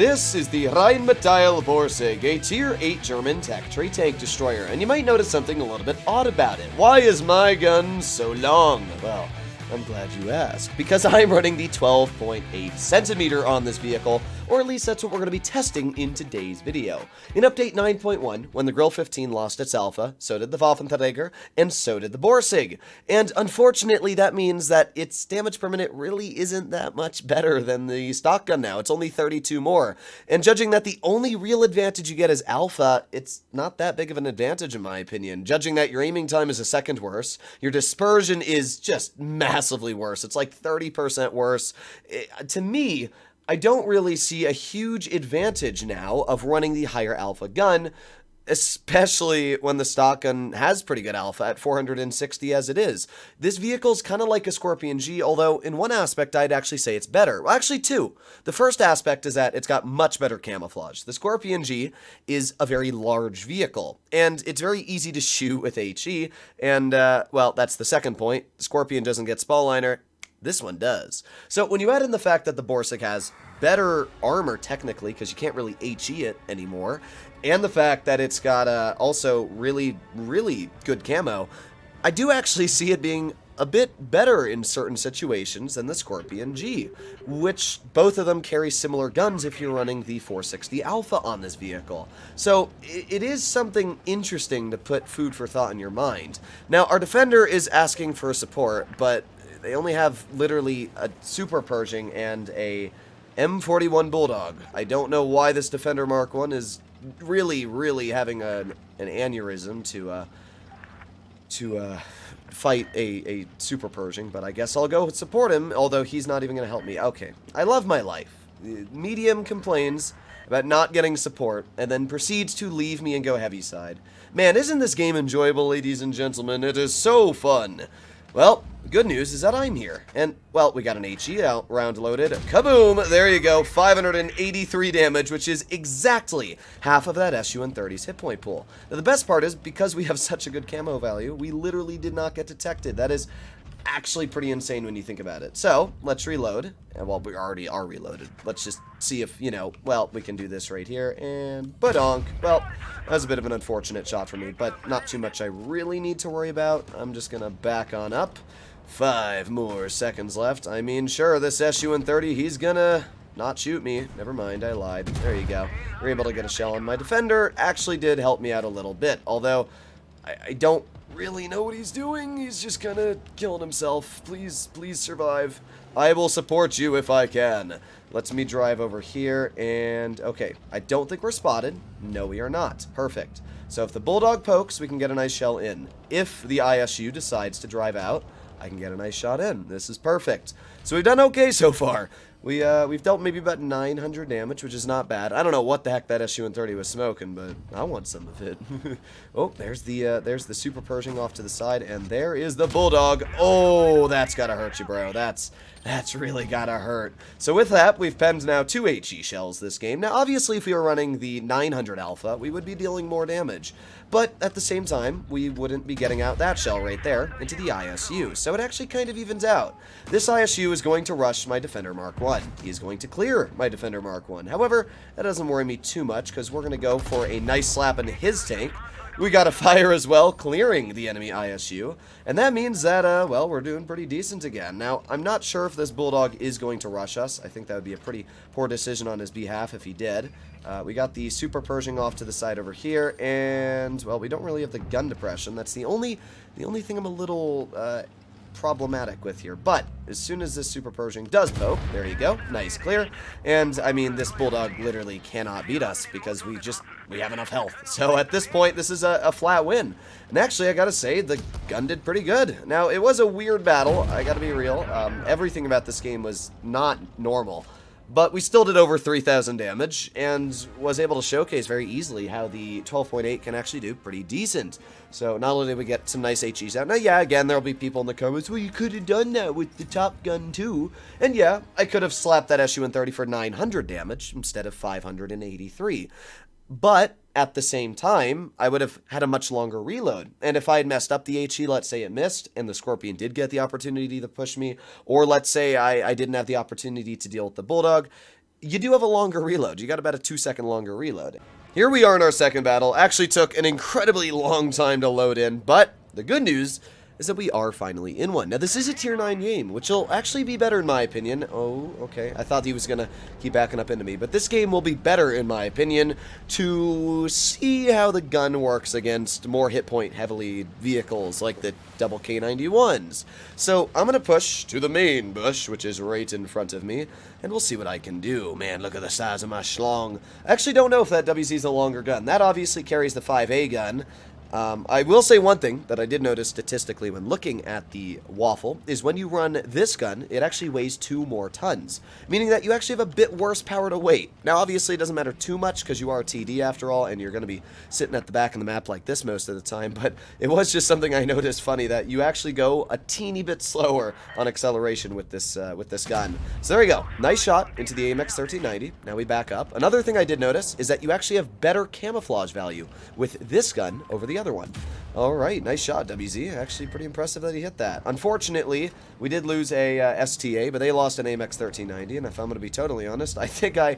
This is the Rhine-Metall Borsig, a Tier 8 German tank destroyer, and you might notice something a little bit odd about it. Why is my gun so long? Well, I'm glad you asked, because I'm running the 12.8 centimeter on this vehicle, or at least that's what we're going to be testing in today's video. In update 9.1, when the Grill 15 lost its alpha, so did the Waffenträger, and so did the Borsig. And unfortunately, that means that its damage per minute really isn't that much better than the stock gun now. It's only 32 more. And judging that the only real advantage you get is alpha, it's not that big of an advantage in my opinion. Judging that your aiming time is a second worse, your dispersion is just massively worse. It's like 30% worse. To me, I don't really see a huge advantage now of running the higher alpha gun, especially when the stock gun has pretty good alpha at 460 as it is. This vehicle's kind of like a Scorpion G, although in one aspect I'd actually say it's better. Well, actually two. The first aspect is that it's got much better camouflage. The Scorpion G is a very large vehicle, and it's very easy to shoot with HE, and, well, that's the second point. The Scorpion doesn't get spall liner. This one does. So when you add in the fact that the Borsig has better armor technically, because you can't really HE it anymore, and the fact that it's got also really, really good camo, I do actually see it being a bit better in certain situations than the Scorpion G, which both of them carry similar guns if you're running the 460 Alpha on this vehicle. So it is something interesting to put food for thought in your mind. Now, our defender is asking for support, but they only have literally a Super Pershing and a M41 Bulldog. I don't know why this Defender Mark 1 is really having an aneurysm to fight a Super Pershing, but I guess I'll go support him, although he's not even going to help me. Okay, I love my life. Medium complains about not getting support, and then proceeds to leave me and go heavy side. Man, isn't this game enjoyable, ladies and gentlemen? It is so fun. Well, the good news is that I'm here, and, well, we got an HE out, round loaded, kaboom, there you go, 583 damage, which is exactly half of that SUN-30's hit point pool. Now, the best part is, because we have such a good camo value, we literally did not get detected. That is actually pretty insane when you think about it. So, let's reload, and, well, we already are reloaded. Let's just see if, you know, well, we can do this right here, and badonk. Well, that was a bit of an unfortunate shot for me, but not too much I really need to worry about. I'm just gonna back on up. 5 more seconds left. I mean, sure, this SUN-30, he's gonna not shoot me. Never mind, I lied. There you go. We're able to get a shell on my defender. Actually did help me out a little bit, although I don't really know what he's doing. He's just kind of killing himself. Please survive. I will support you if I can. Lets me drive over here, and okay, I don't think we're spotted. No, we are not. Perfect. So if the Bulldog pokes, we can get a nice shell in. If the ISU decides to drive out, I can get a nice shot in. This is perfect. So we've done okay so far. We've dealt maybe about 900 damage, which is not bad. I don't know what the heck that SUN-30 was smoking, but I want some of it. Oh, there's the Super Pershing off to the side, and there is the Bulldog. Oh, that's gotta hurt you, bro. That's really gotta hurt. So with that, we've penned now 2 HE shells this game. Now, obviously, if we were running the 900 Alpha, we would be dealing more damage. But at the same time, we wouldn't be getting out that shell right there into the ISU. So it actually kind of evens out. This ISU is going to rush my Defender Mark 1. He is going to clear my Defender Mark 1. However, that doesn't worry me too much, because we're going to go for a nice slap into his tank. We got a fire as well, clearing the enemy ISU. And that means that, well, we're doing pretty decent again. Now, I'm not sure if this Bulldog is going to rush us. I think that would be a pretty poor decision on his behalf if he did. We got the Super Pershing off to the side over here, and, well, we don't really have the gun depression. That's the only thing I'm a little problematic with here. But as soon as this Super Pershing does poke, there you go, nice clear. And I mean, this Bulldog literally cannot beat us because we have enough health. So at this point, this is a flat win. And actually, I gotta say, the gun did pretty good. Now, it was a weird battle, I gotta be real. Everything about this game was not normal. But we still did over 3,000 damage, and was able to showcase very easily how the 12.8 can actually do pretty decent. So not only did we get some nice HEs out, now yeah, again, there'll be people in the comments, well, you could have done that with the Top Gun too. And yeah, I could have slapped that SUN-30 for 900 damage instead of 583. But at the same time, I would have had a much longer reload. And if I had messed up the HE, let's say it missed, and the Scorpion did get the opportunity to push me, or let's say I didn't have the opportunity to deal with the Bulldog, you do have a longer reload. You got about a 2-second longer reload. Here we are in our second battle. Actually took an incredibly long time to load in, but the good news is that we are finally in one. Now, this is a Tier 9 game, which will actually be better in my opinion. Oh, okay. I thought he was going to keep backing up into me. But this game will be better, in my opinion, to see how the gun works against more hit point heavily vehicles like the double K91s. So, I'm going to push to the main bush, which is right in front of me, and we'll see what I can do. Man, look at the size of my schlong. I actually don't know if that WZ is a longer gun. That obviously carries the 5A gun. I will say one thing that I did notice statistically when looking at the waffle is when you run this gun, it actually weighs 2 more tons, meaning that you actually have a bit worse power to weight. Now, obviously, it doesn't matter too much because you are a TD after all, and you're going to be sitting at the back of the map like this most of the time, but it was just something I noticed funny that you actually go a teeny bit slower on acceleration with this gun. So there you go. Nice shot into the AMX 1390. Now we back up. Another thing I did notice is that you actually have better camouflage value with this gun over the other one. All right, nice shot, WZ. Actually pretty impressive that he hit that. Unfortunately, we did lose a STA, but they lost an AMX 1390, and if I'm going to be totally honest, I think I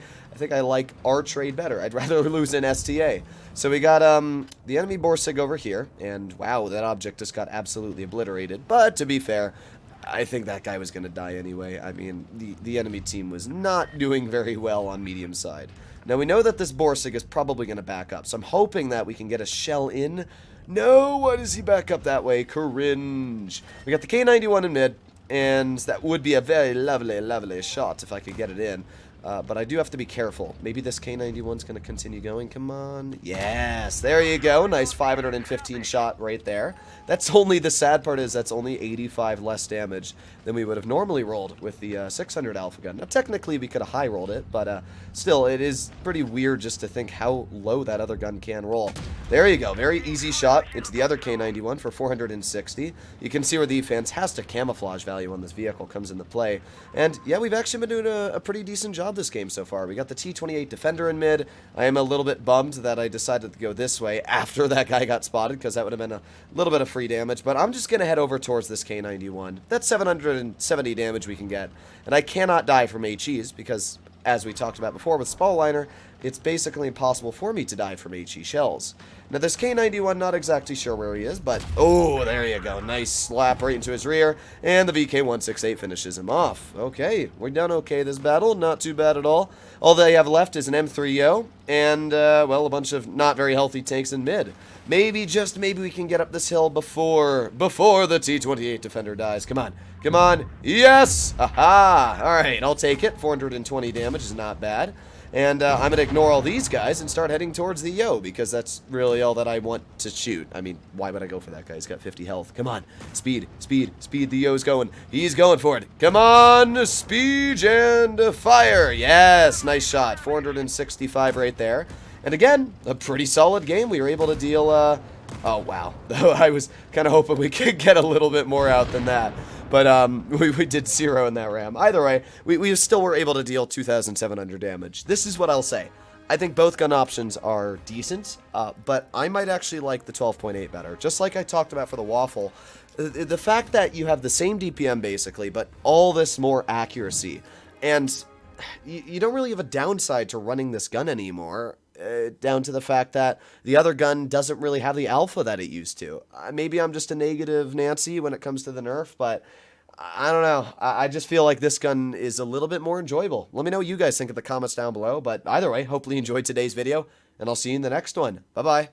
like our trade better. I'd rather lose an STA. So we got the enemy Borsig over here, and wow, that object just got absolutely obliterated. But to be fair, I think that guy was going to die anyway. I mean, the enemy team was not doing very well on medium side. Now, we know that this Borsig is probably going to back up, so I'm hoping that we can get a shell in. No, why does he back up that way? Cringe. We got the K91 in mid, and that would be a very lovely, lovely shot if I could get it in. But I do have to be careful. Maybe this K91's going to continue going. Come on. Yes, there you go. Nice 515 shot right there. That's only, the sad part is that's only 85 less damage than we would have normally rolled with the 600 alpha gun. Now, technically, we could have high rolled it, but still, it is pretty weird just to think how low that other gun can roll. There you go. Very easy shot into the other K91 for 460. You can see where the fantastic camouflage value on this vehicle comes into play. And yeah, we've actually been doing a pretty decent job this game so far. We got the T28 Defender in mid. I am a little bit bummed that I decided to go this way after that guy got spotted, because that would have been a little bit of free damage, but I'm just going to head over towards this K91. That's 770 damage we can get, and I cannot die from HEs because, as we talked about before with Spaliner, it's basically impossible for me to die from HE shells. Now, this K91, not exactly sure where he is, but oh, there you go. Nice slap right into his rear, and the VK168 finishes him off. Okay, we're done okay this battle. Not too bad at all. All they have left is an M3O and, well, a bunch of not very healthy tanks in mid. Maybe, just maybe, we can get up this hill before the T28 Defender dies. Come on. Come on. Yes! Aha! All right, I'll take it. 420 damage is not bad. And I'm going to ignore all these guys and start heading towards the Yo, because that's really all that I want to shoot. I mean, why would I go for that guy? He's got 50 health. Come on. Speed, speed, speed. The Yo's going. He's going for it. Come on. Speed and fire. Yes. Nice shot. 465 right there. And again, a pretty solid game. We were able to deal... oh, wow. I was kind of hoping we could get a little bit more out than that. But we did 0 in that ram. Either way, we still were able to deal 2,700 damage. This is what I'll say. I think both gun options are decent, but I might actually like the 12.8 better. Just like I talked about for the Waffle, the fact that you have the same DPM basically, but all this more accuracy. And you don't really have a downside to running this gun anymore. Down to the fact that the other gun doesn't really have the alpha that it used to. Maybe I'm just a negative Nancy when it comes to the nerf, but I don't know. I just feel like this gun is a little bit more enjoyable. Let me know what you guys think in the comments down below, but either way, hopefully you enjoyed today's video, and I'll see you in the next one. Bye-bye.